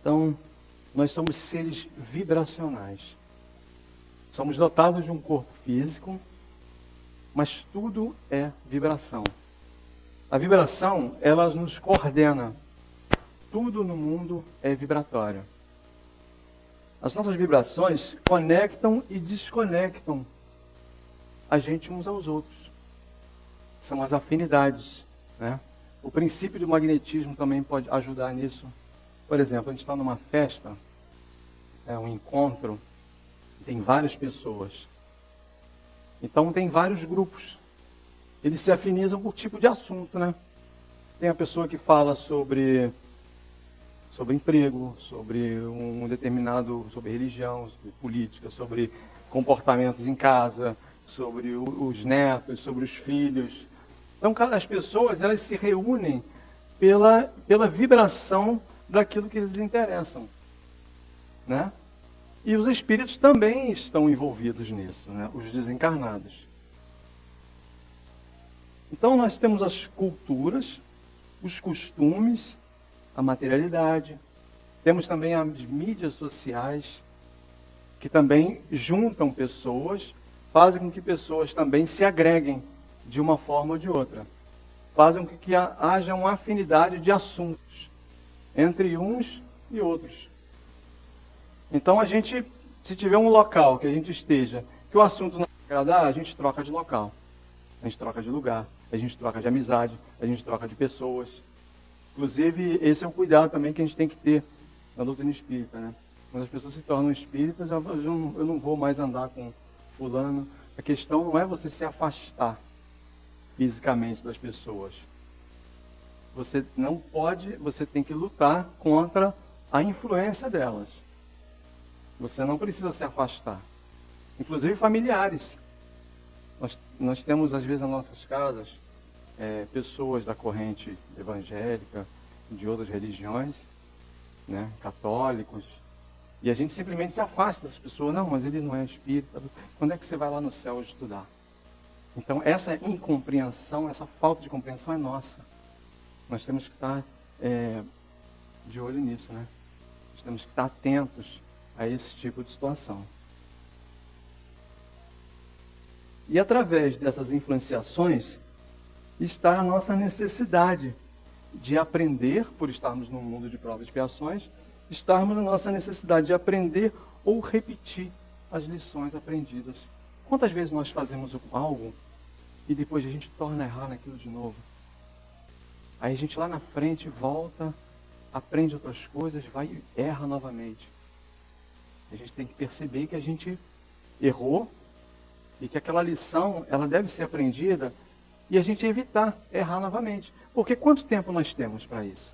Então, nós somos seres vibracionais. Somos dotados de um corpo físico, mas tudo é vibração. A vibração, ela nos coordena. Tudo no mundo é vibratório. As nossas vibrações conectam e desconectam a gente uns aos outros. São as afinidades, né? O princípio do magnetismo também pode ajudar nisso. Por exemplo, a gente está numa festa, um encontro, tem várias pessoas. Então tem vários grupos. Eles se afinizam por tipo de assunto, né? Tem a pessoa que fala sobre emprego, sobre um determinado, sobre religião, sobre política, sobre comportamentos em casa, sobre os netos, sobre os filhos. Então, as pessoas, elas se reúnem pela vibração daquilo que lhes interessam, né? E os espíritos também estão envolvidos nisso, né? Os desencarnados. Então, nós temos as culturas, os costumes, a materialidade. Temos também as mídias sociais, que também juntam pessoas, fazem com que pessoas também se agreguem de uma forma ou de outra. Fazem com que haja uma afinidade de assuntos entre uns e outros. Então, a gente, se tiver um local que a gente esteja, que o assunto não agradar, a gente troca de local. A gente troca de lugar, a gente troca de amizade, a gente troca de pessoas. Inclusive, esse é um cuidado também que a gente tem que ter na doutrina espírita, né? Quando as pessoas se tornam espíritas, eu não vou mais andar com fulano. A questão não é você se afastar fisicamente das pessoas. Você não pode, você tem que lutar contra a influência delas. Você não precisa se afastar. Inclusive familiares. Nós temos, às vezes, nas nossas casas, pessoas da corrente evangélica, de outras religiões, né, católicos, e a gente simplesmente se afasta dessas pessoas. Não, mas ele não é espírita. Quando é que você vai lá no céu estudar? Então, essa incompreensão, essa falta de compreensão é nossa. Nós temos que estar de olho nisso, né? Nós temos que estar atentos a esse tipo de situação. E através dessas influenciações está a nossa necessidade de aprender, por estarmos num mundo de provas e expiações, estarmos na nossa necessidade de aprender ou repetir as lições aprendidas. Quantas vezes nós fazemos algo e depois a gente torna a errar naquilo de novo? Aí a gente lá na frente volta, aprende outras coisas, vai e erra novamente. A gente tem que perceber que a gente errou e que aquela lição, ela deve ser aprendida e a gente evitar errar novamente. Porque quanto tempo nós temos para isso?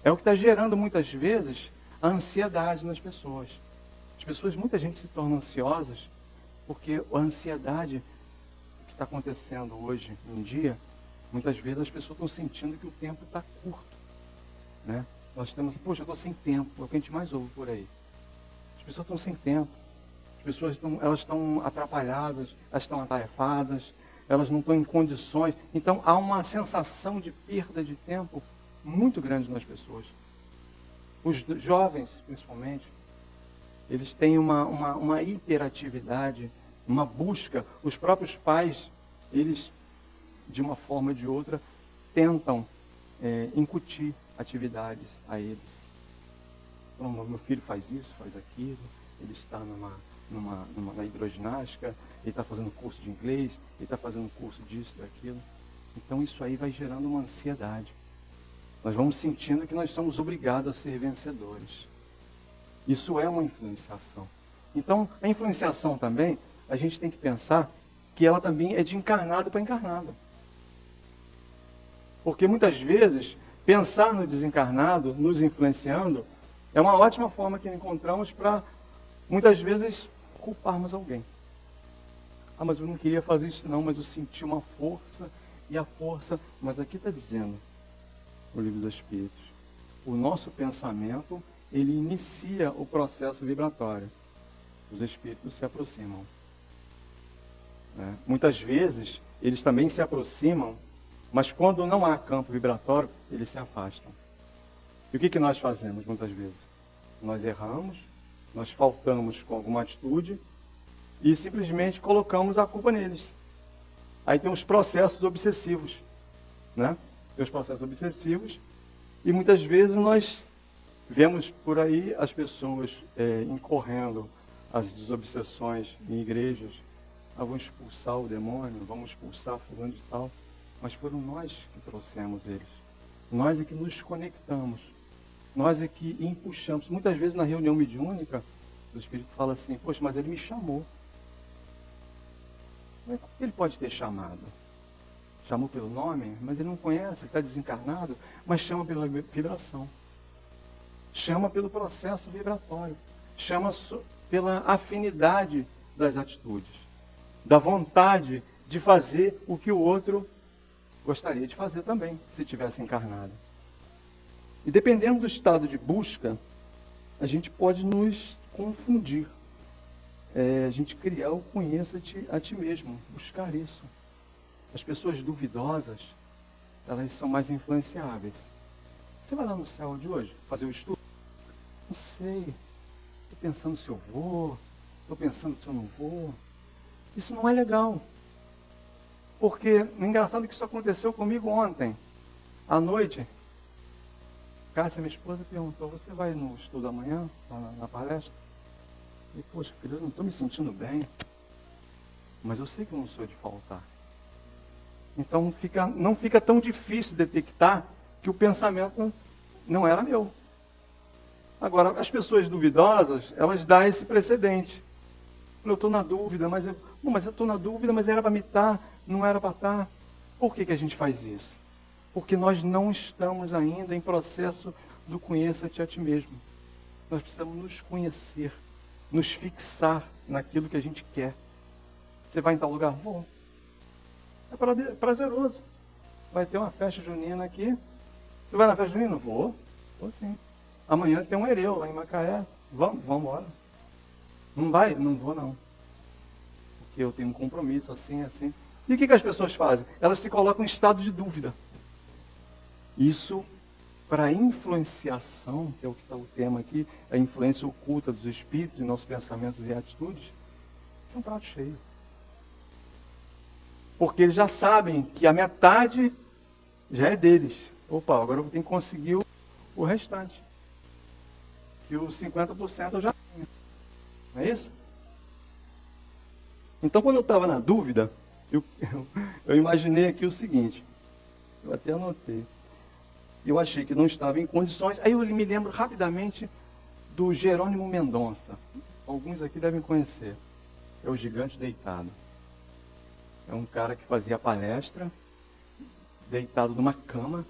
É o que está gerando muitas vezes a ansiedade nas pessoas. As pessoas, muita gente se torna ansiosas porque a ansiedade, o que está acontecendo hoje em dia, muitas vezes as pessoas estão sentindo que o tempo está curto, né? Nós temos, poxa, eu estou sem tempo, é o que a gente mais ouve por aí. As pessoas estão sem tempo, as pessoas estão atrapalhadas, elas estão atarefadas, elas não estão em condições. Então há uma sensação de perda de tempo muito grande nas pessoas. Os jovens, principalmente, eles têm uma hiperatividade, uma busca. Os próprios pais, eles, de uma forma ou de outra, tentam incutir atividades a eles. Então, meu filho faz isso, faz aquilo, ele está na hidroginástica, ele está fazendo curso de inglês, ele está fazendo curso disso, daquilo. Então isso aí vai gerando uma ansiedade. Nós vamos sentindo que nós somos obrigados a ser vencedores. Isso é uma influenciação. Então, a influenciação também, a gente tem que pensar que ela também é de encarnado para encarnado. Porque muitas vezes, pensar no desencarnado, nos influenciando, é uma ótima forma que encontramos para, muitas vezes, culparmos alguém. Ah, mas eu não queria fazer isso não, mas eu senti uma força, e a força... Mas aqui está dizendo, o Livro dos Espíritos, o nosso pensamento, ele inicia o processo vibratório. Os espíritos se aproximam. Né? Muitas vezes, eles também se aproximam, mas quando não há campo vibratório, eles se afastam. E o que nós fazemos muitas vezes? Nós erramos, nós faltamos com alguma atitude e simplesmente colocamos a culpa neles. Aí tem os processos obsessivos, né? Tem os processos obsessivos e muitas vezes nós vemos por aí as pessoas incorrendo as desobsessões em igrejas. Vamos expulsar o demônio, vamos expulsar fulano de tal. Mas foram nós que trouxemos eles. Nós é que nos conectamos. Nós é que empuxamos. Muitas vezes na reunião mediúnica, o Espírito fala assim, poxa, mas ele me chamou. Ele pode ter chamado. Chamou pelo nome, mas ele não conhece, ele está desencarnado, mas chama pela vibração. Chama pelo processo vibratório. Chama pela afinidade das atitudes. Da vontade de fazer o que o outro gostaria de fazer também, se tivesse encarnado. E dependendo do estado de busca, a gente pode nos confundir. A gente criar o conheça-te a ti mesmo, buscar isso. As pessoas duvidosas, elas são mais influenciáveis. Você vai lá no céu de hoje, fazer o estudo? Não sei, estou pensando se eu vou, estou pensando se eu não vou. Isso não é legal. Porque, engraçado que isso aconteceu comigo ontem, à noite. Cássia, minha esposa, perguntou, você vai no estudo amanhã, na palestra? E, poxa, filho, eu não estou me sentindo bem, mas eu sei que eu não sou de faltar. Então, não fica tão difícil detectar que o pensamento não era meu. Agora, as pessoas duvidosas, elas dão esse precedente. Eu estou na dúvida, mas eu estou na dúvida, mas era para me estar, não era para estar. Por que a gente faz isso? Porque nós não estamos ainda em processo do conheça-te a ti mesmo. Nós precisamos nos conhecer, nos fixar naquilo que a gente quer. Você vai em tal lugar? Vou. É prazeroso. Vai ter uma festa junina aqui. Você vai na festa junina? Vou. Vou sim. Amanhã tem um hereu lá em Macaé. Vamos embora. Não vai? Não vou não. Porque eu tenho um compromisso assim, assim. E o que as pessoas fazem? Elas se colocam em estado de dúvida. Isso, para influenciação, que é o que está o tema aqui, a influência oculta dos espíritos em nossos pensamentos e atitudes, é um prato cheio. Porque eles já sabem que a metade já é deles. Opa, agora eu tenho que conseguir o restante. Que os 50% eu já tenho. Não é isso? Então, quando eu estava na dúvida, eu imaginei aqui o seguinte. Eu até anotei. Eu achei que não estava em condições. Aí eu me lembro rapidamente do Jerônimo Mendonça. Alguns aqui devem conhecer. É o Gigante Deitado. É um cara que fazia palestra, deitado numa cama.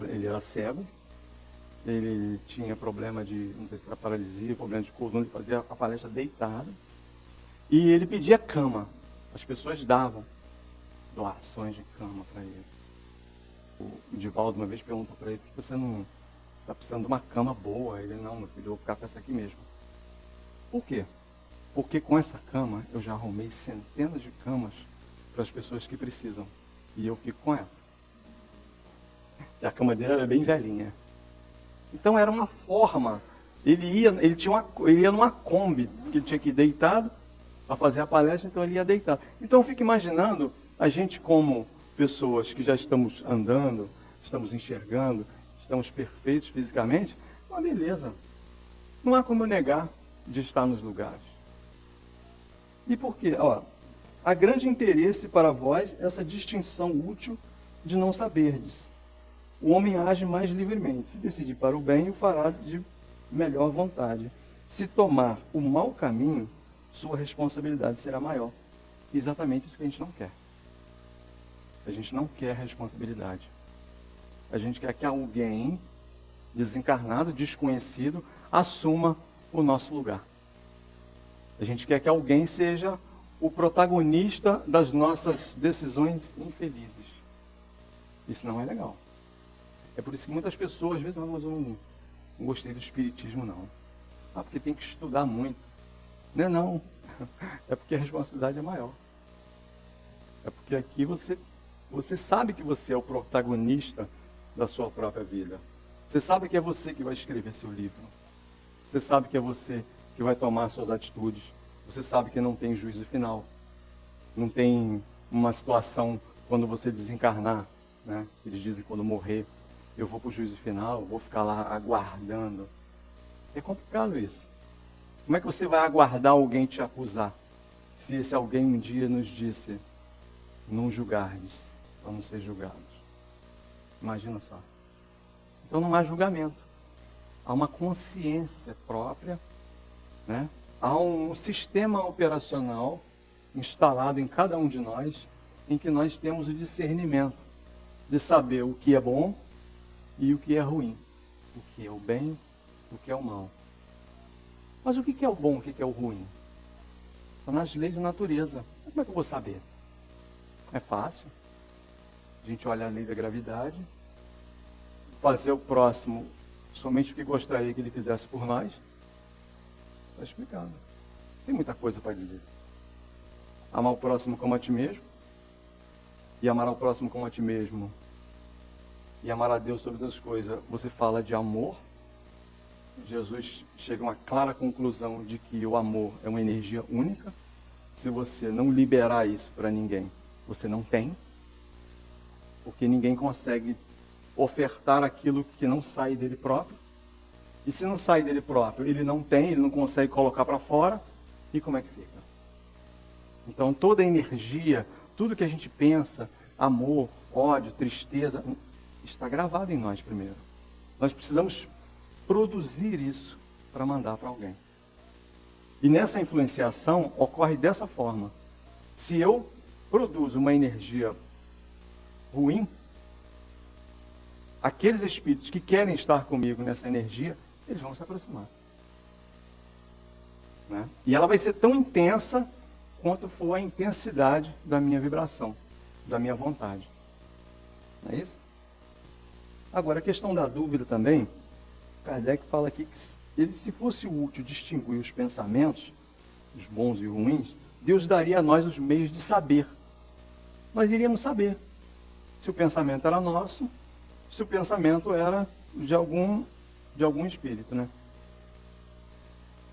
Ele era cego. Ele tinha problema de, não sei se era paralisia, problema de coluna. Ele fazia a palestra deitado. E ele pedia cama. As pessoas davam doações de cama para ele. O Divaldo uma vez perguntou para ele, por que você não está precisando de uma cama boa? Ele, não, meu filho, eu vou ficar com essa aqui mesmo. Por quê? Porque com essa cama eu já arrumei centenas de camas para as pessoas que precisam. E eu fico com essa. E a cama dele era bem velhinha. Então era uma forma. Ele ia numa Kombi, que ele tinha que ir deitado para fazer a palestra, então ele ia deitado. Então eu fico imaginando a gente como pessoas que já estamos andando, estamos enxergando, estamos perfeitos fisicamente, uma beleza. Não há como negar de estar nos lugares. E por quê? Há grande interesse para vós essa distinção útil de não saberdes. O homem age mais livremente. Se decidir para o bem, o fará de melhor vontade. Se tomar o mau caminho, sua responsabilidade será maior. Exatamente isso que a gente não quer. A gente não quer responsabilidade. A gente quer que alguém desencarnado, desconhecido, assuma o nosso lugar. A gente quer que alguém seja o protagonista das nossas decisões infelizes. Isso não é legal. É por isso que muitas pessoas, às vezes, mas eu não gostei do espiritismo, não. Porque tem que estudar muito. Não. É porque a responsabilidade é maior. É porque aqui você sabe que você é o protagonista da sua própria vida. Você sabe que é você que vai escrever seu livro. Você sabe que é você que vai tomar suas atitudes. Você sabe que não tem juízo final. Não tem uma situação quando você desencarnar, né? Eles dizem quando morrer, eu vou para o juízo final, vou ficar lá aguardando. É complicado isso. Como é que você vai aguardar alguém te acusar? Se esse alguém um dia nos disse, não julgardes, para não ser julgados. Imagina só. Então não há julgamento. Há uma consciência própria, né? Há um sistema operacional instalado em cada um de nós, em que nós temos o discernimento de saber o que é bom e o que é ruim, o que é o bem, o que é o mal. Mas o que é o bom, o que é o ruim? Está nas leis da natureza. Como é que eu vou saber? É fácil. A gente olha a lei da gravidade, fazer o próximo somente o que gostaria que ele fizesse por nós. Está explicado. Tem muita coisa para dizer. Amar o próximo como a ti mesmo, e amar ao próximo como a ti mesmo, e amar a Deus sobre todas as coisas, você fala de amor. Jesus chega a uma clara conclusão de que o amor é uma energia única. Se você não liberar isso para ninguém, você não tem, porque ninguém consegue ofertar aquilo que não sai dele próprio. E se não sai dele próprio, ele não tem, ele não consegue colocar para fora, e como é que fica? Então toda a energia, tudo que a gente pensa, amor, ódio, tristeza, está gravado em nós primeiro. Nós precisamos produzir isso para mandar para alguém. E nessa influenciação ocorre dessa forma. Se eu produzo uma energia ruim, aqueles espíritos que querem estar comigo nessa energia, eles vão se aproximar. Né? E ela vai ser tão intensa quanto for a intensidade da minha vibração, da minha vontade. Não é isso? Agora, a questão da dúvida também, Kardec fala aqui que ele, se fosse útil distinguir os pensamentos, os bons e os ruins, Deus daria a nós os meios de saber. Nós iríamos saber se o pensamento era nosso, se o pensamento era de algum espírito, né?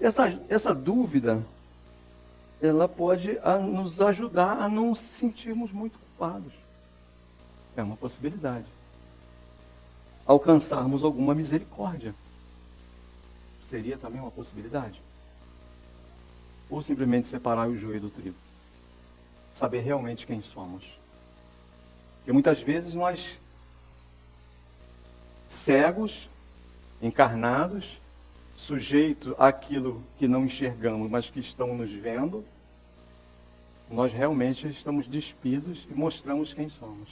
Essa dúvida, ela pode nos ajudar a não se sentirmos muito culpados. É uma possibilidade. Alcançarmos alguma misericórdia. Seria também uma possibilidade. Ou simplesmente separar o joio do trigo. Saber realmente quem somos. Porque muitas vezes nós, cegos, encarnados, sujeitos àquilo que não enxergamos, mas que estão nos vendo, nós realmente estamos despidos e mostramos quem somos.